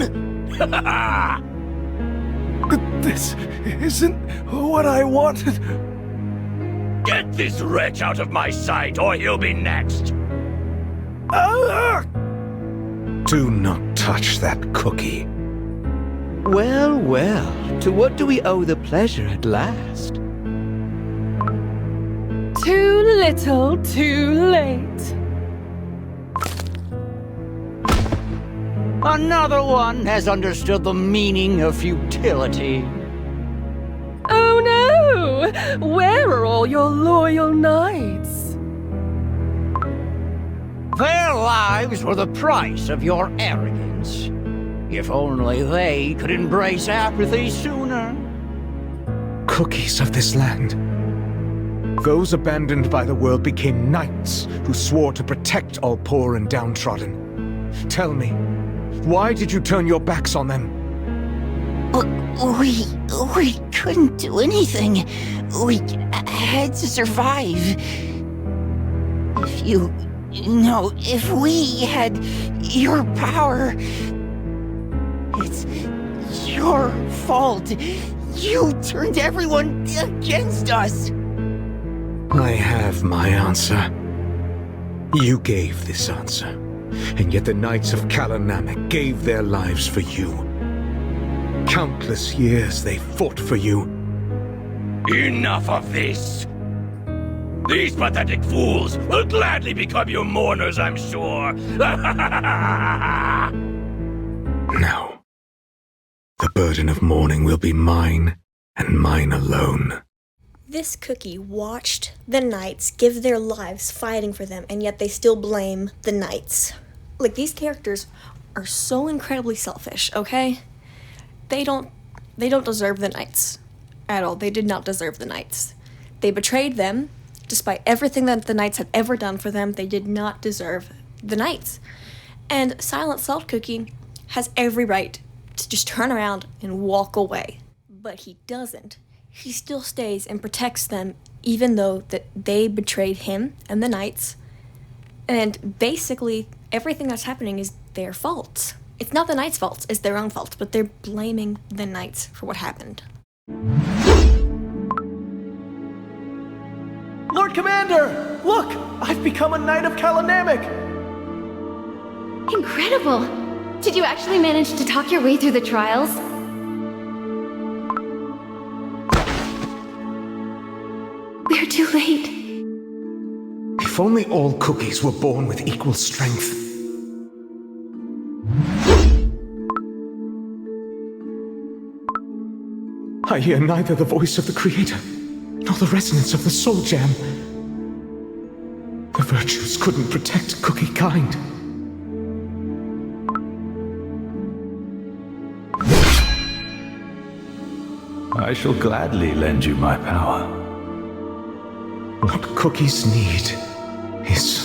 This isn't what I wanted. Get this wretch out of my sight, or he'll be next. Do not touch that cookie. Well, well, to what do we owe the pleasure at last? Too little, too late. Another one has understood the meaning of futility. Oh no! Where are all your loyal knights? Their lives were the price of your arrogance. If only they could embrace apathy sooner. Cookies of this land. Those abandoned by the world became knights who swore to protect all poor and downtrodden. Tell me, why did you turn your backs on them? We couldn't do anything. We had to survive. If we had your power, it's your fault. You turned everyone against us. I have my answer. You gave this answer, and yet the Knights of Kalanamic gave their lives for you. Countless years they fought for you. Enough of this! These pathetic fools will gladly become your mourners, I'm sure. Now, the burden of mourning will be mine, and mine alone. This cookie watched the knights give their lives fighting for them, and yet they still blame the knights. Like, these characters are so incredibly selfish, okay? They don't deserve the knights at all. They did not deserve the knights. They betrayed them. Despite everything that the knights had ever done for them, they did not deserve the knights. And Silent Salt Cookie has every right to just turn around and walk away. But he doesn't. He still stays and protects them, even though that they betrayed him and the knights. And basically, everything that's happening is their fault. It's not the knights' fault, it's their own fault, but they're blaming the knights for what happened. Lord Commander! Look! I've become a Knight of Kalanamic! Incredible! Did you actually manage to talk your way through the trials? We're too late. If only all cookies were born with equal strength. I hear neither the voice of the Creator, nor the resonance of the Soul Gem. The virtues couldn't protect cookie kind. I shall gladly lend you my power. What cookies need is...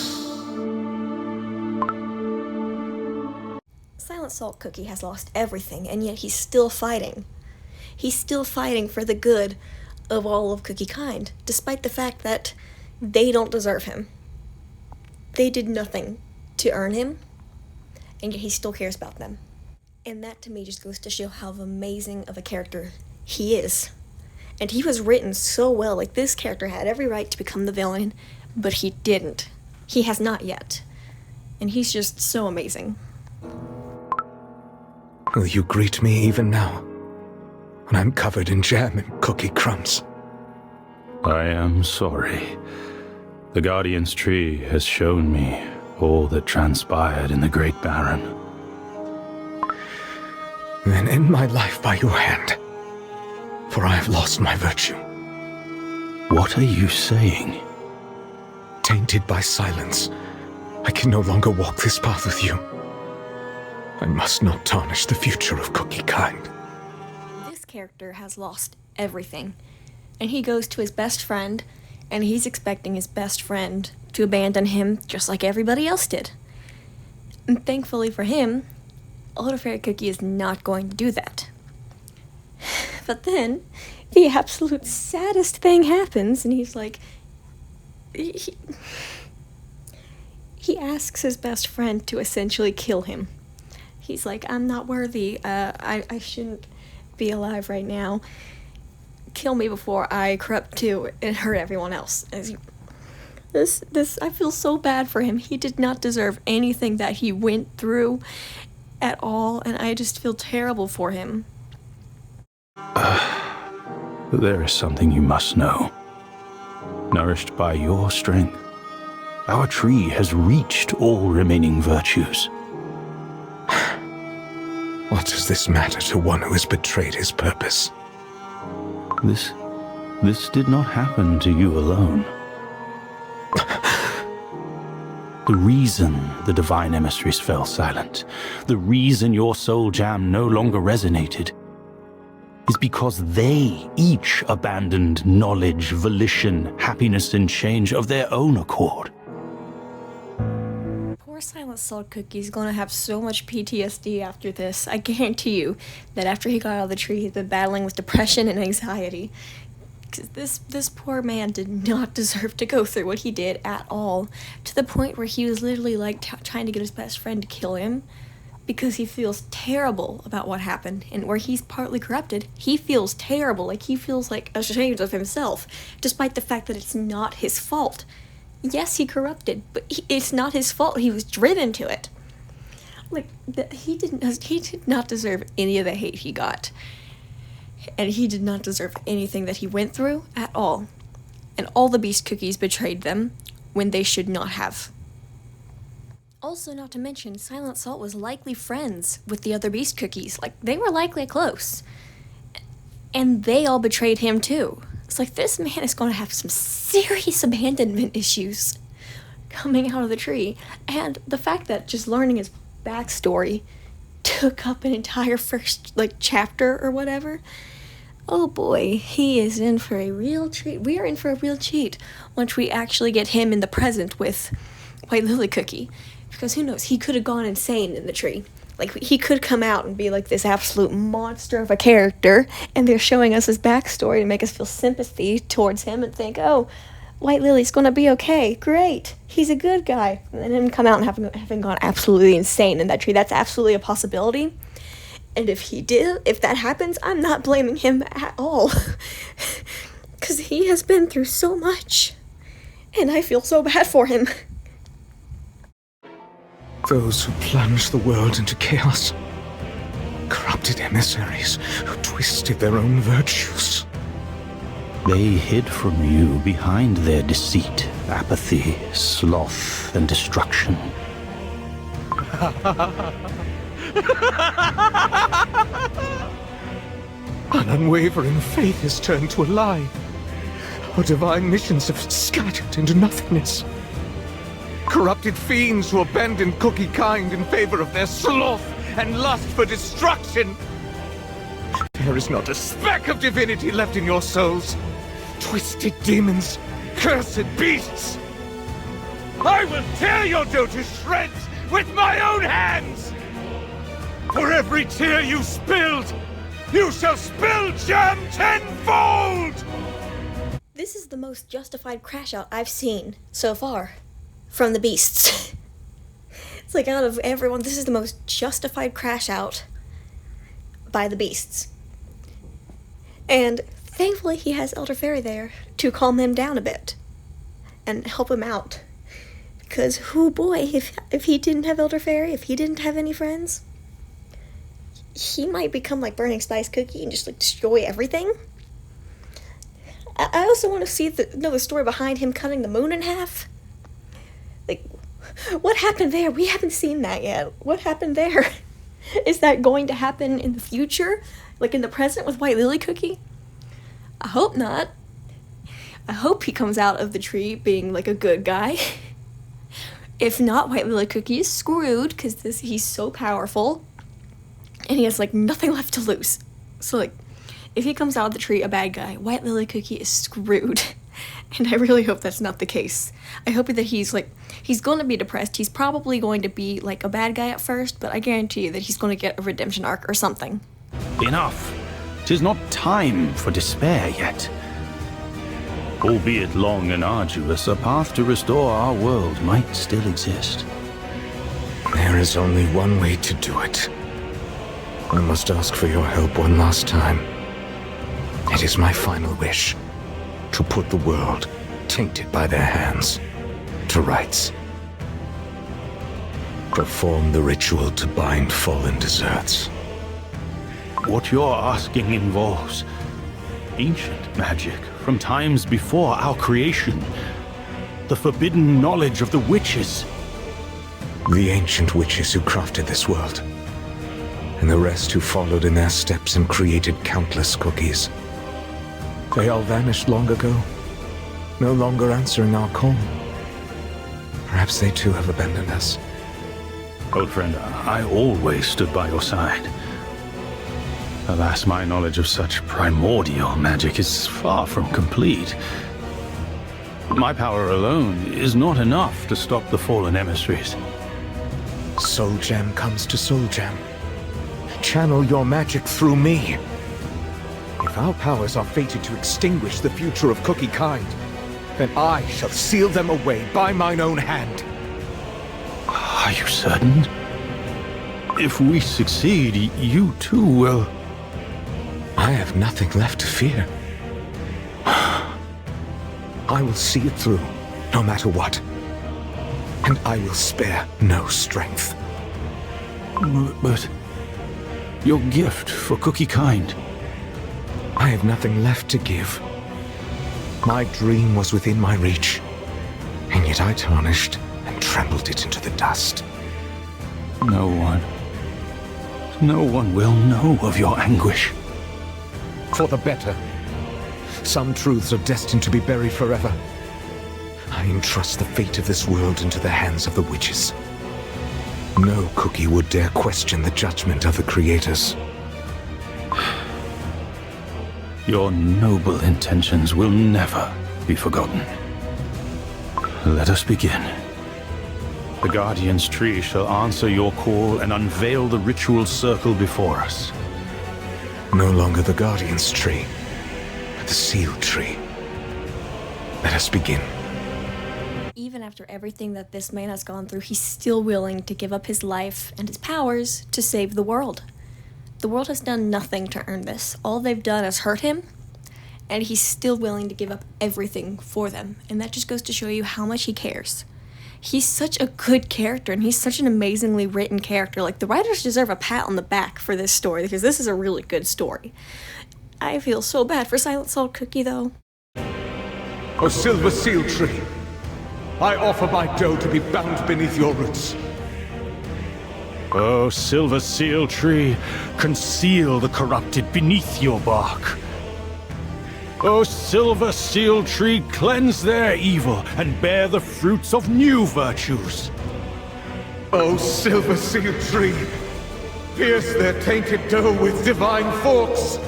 Silent Salt Cookie has lost everything, and yet he's still fighting. He's still fighting for the good of all of Cookie kind, despite the fact that they don't deserve him. They did nothing to earn him, and yet he still cares about them. And that to me just goes to show how amazing of a character he is. And he was written so well. Like, this character had every right to become the villain, but he didn't. He has not yet. And he's just so amazing. Will you greet me even now, when I'm covered in jam and cookie crumbs? I am sorry. The Guardian's tree has shown me all that transpired in the Great Baron. Then end my life by your hand, for I have lost my virtue. What are you saying? Tainted by silence, I can no longer walk this path with you. I must not tarnish the future of Cookie Kind. This character has lost everything. And he goes to his best friend, and he's expecting his best friend to abandon him just like everybody else did. And thankfully for him, Elderfairy Cookie is not going to do that. But then, the absolute saddest thing happens, and he's like... He asks his best friend to essentially kill him. He's like, I'm not worthy. I shouldn't be alive right now. Kill me before I corrupt too and hurt everyone else. I feel so bad for him. He did not deserve anything that he went through at all, and I just feel terrible for him. There is something you must know. Nourished by your strength, our tree has reached all remaining virtues. What does this matter to one who has betrayed his purpose? This did not happen to you alone. The reason the divine emissaries fell silent, the reason your soul jam no longer resonated, is because they each abandoned knowledge, volition, happiness, and change of their own accord. Poor Silent Salt Cookie's gonna have so much PTSD after this. I guarantee you that after he got out of the tree, he's been battling with depression and anxiety. Because this poor man did not deserve to go through what he did at all, to the point where he was literally like trying to get his best friend to kill him because he feels terrible about what happened. And where he's partly corrupted, he feels terrible, like he feels like ashamed of himself, despite the fact that it's not his fault. Yes, he corrupted, but it's not his fault. He was driven to it. Like, he did not deserve any of the hate he got. And he did not deserve anything that he went through at all. And all the Beast Cookies betrayed them when they should not have. Also, not to mention, Silent Salt was likely friends with the other Beast Cookies. Like, they were likely close. And they all betrayed him too. It's like, this man is going to have some serious abandonment issues coming out of the tree. And the fact that just learning his backstory took up an entire first, chapter or whatever. Oh boy, he is in for a real treat. We are in for a real treat once we actually get him in the present with White Lily Cookie. Because who knows, he could have gone insane in the tree. Like, he could come out and be like this absolute monster of a character, and they're showing us his backstory to make us feel sympathy towards him and think, oh, White Lily's gonna be okay, great, he's a good guy. And then him come out and having gone absolutely insane in that tree. That's absolutely a possibility. And if that happens, I'm not blaming him at all. Because he has been through so much. And I feel so bad for him. Those who plunged the world into chaos. Corrupted emissaries who twisted their own virtues. They hid from you behind their deceit, apathy, sloth, and destruction. An unwavering faith has turned to a lie. Our divine missions have scattered into nothingness. Corrupted fiends who abandoned Cookie Kind in favor of their sloth and lust for destruction. There is not a speck of divinity left in your souls. Twisted demons, cursed beasts. I will tear your dough to shreds with my own hands! For every tear you spilled, you shall spill jam tenfold! This is the most justified crash out I've seen so far from the beasts. It's like, out of everyone, this is the most justified crash out by the beasts. And thankfully he has Elder Fairy there to calm him down a bit and help him out. Because, oh boy, if he didn't have Elder Fairy, if he didn't have any friends, he might become like Burning Spice Cookie and just like destroy everything. I also want to see know the story behind him cutting the moon in half. Like, what happened there? We haven't seen that yet. What happened there? Is that going to happen in the future? Like in the present with White Lily Cookie? I hope not. I hope he comes out of the tree being like a good guy. If not, White Lily Cookie is screwed because he's so powerful and he has like nothing left to lose. So like, if he comes out of the tree a bad guy, White Lily Cookie is screwed. And I really hope that's not the case. I hope that he's going to be depressed. He's probably going to be like a bad guy at first, but I guarantee you that he's going to get a redemption arc or something. Enough. 'Tis not time for despair yet. Albeit long and arduous, a path to restore our world might still exist. There is only one way to do it. I must ask for your help one last time. It is my final wish to put the world, tainted by their hands, to rights. Perform the ritual to bind fallen deserts. What you're asking involves ancient magic from times before our creation. The forbidden knowledge of the witches. The ancient witches who crafted this world. And the rest who followed in their steps and created countless cookies. They all vanished long ago, no longer answering our call. Perhaps they too have abandoned us. Old friend, I always stood by your side. Alas, my knowledge of such primordial magic is far from complete. My power alone is not enough to stop the fallen emissaries. Soul Gem comes to Soul Gem. Channel your magic through me. If our powers are fated to extinguish the future of Cookie kind, then I shall seal them away by mine own hand. Are you certain? If we succeed, you too will... I have nothing left to fear. I will see it through, no matter what. And I will spare no strength. But... your gift for Cookie kind... I have nothing left to give. My dream was within my reach, and yet I tarnished and trampled it into the dust. No one will know of your anguish. For the better. Some truths are destined to be buried forever. I entrust the fate of this world into the hands of the witches. No cookie would dare question the judgment of the creators. Your noble intentions will never be forgotten. Let us begin. The Guardian's Tree shall answer your call and unveil the ritual circle before us. No longer the Guardian's Tree, but the Seal Tree. Let us begin. Even after everything that this man has gone through, he's still willing to give up his life and his powers to save the world. The world has done nothing to earn this. All they've done is hurt him, and he's still willing to give up everything for them. And that just goes to show you how much he cares. He's such a good character, and he's such an amazingly written character. Like, the writers deserve a pat on the back for this story, because this is a really good story. I feel so bad for Silent Salt Cookie, though. O Silver Seal Tree, I offer my dough to be bound beneath your roots. O Silver Seal Tree, conceal the corrupted beneath your bark. O Silver Seal Tree, cleanse their evil and bear the fruits of new virtues. O Silver Seal Tree, pierce their tainted dough with divine forks.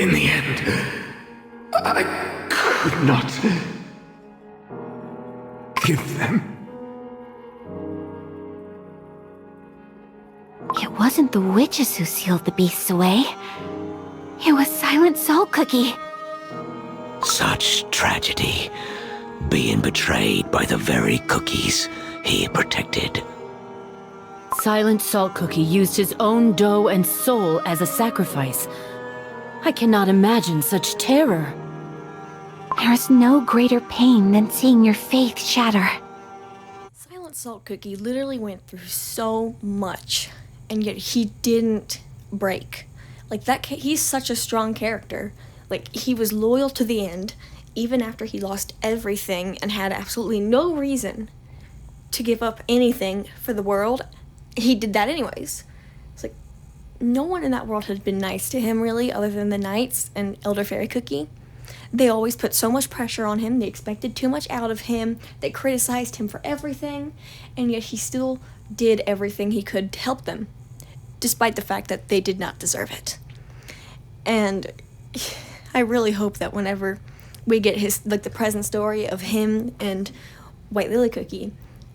In the end, I could not forgive them. It wasn't the witches who sealed the beasts away. It was Silent Salt Cookie. Such tragedy. Being betrayed by the very cookies he protected. Silent Salt Cookie used his own dough and soul as a sacrifice. I cannot imagine such terror. There is no greater pain than seeing your faith shatter. Silent Salt Cookie literally went through so much, and yet he didn't break. Like, he's such a strong character. Like, he was loyal to the end, even after he lost everything and had absolutely no reason to give up anything for the world. He did that anyways. It's like, no one in that world had been nice to him, really, other than the Knights and Elder Fairy Cookie. They always put so much pressure on him, they expected too much out of him, they criticized him for everything, and yet he still did everything he could to help them, despite the fact that they did not deserve it. And I really hope that whenever we get the present story of him and White Lily Cookie,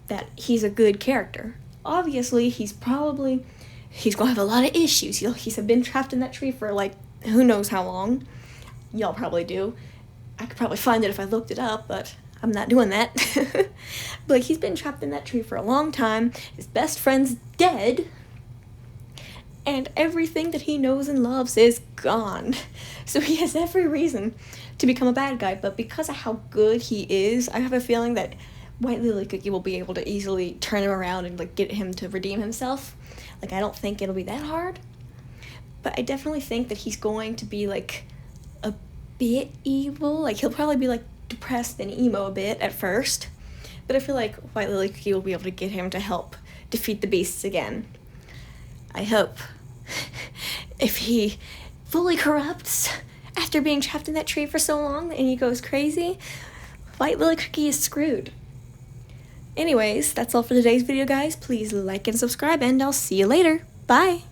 that he's a good character. Obviously, he's gonna have a lot of issues. He's been trapped in that tree for, like, who knows how long. Y'all probably do. I could probably find it if I looked it up, but I'm not doing that. But he's been trapped in that tree for a long time. His best friend's dead. And everything that he knows and loves is gone. So he has every reason to become a bad guy, but because of how good he is, I have a feeling that White Lily Cookie will be able to easily turn him around and, like, get him to redeem himself. Like, I don't think it'll be that hard. But I definitely think that he's going to be, like, a bit evil. Like, he'll probably be, like, depressed and emo a bit at first. But I feel like White Lily Cookie will be able to get him to help defeat the beasts again. I hope. If he fully corrupts after being trapped in that tree for so long and he goes crazy, White Lily Cookie is screwed. Anyways, that's all for today's video, guys. Please like and subscribe, and I'll see you later. Bye!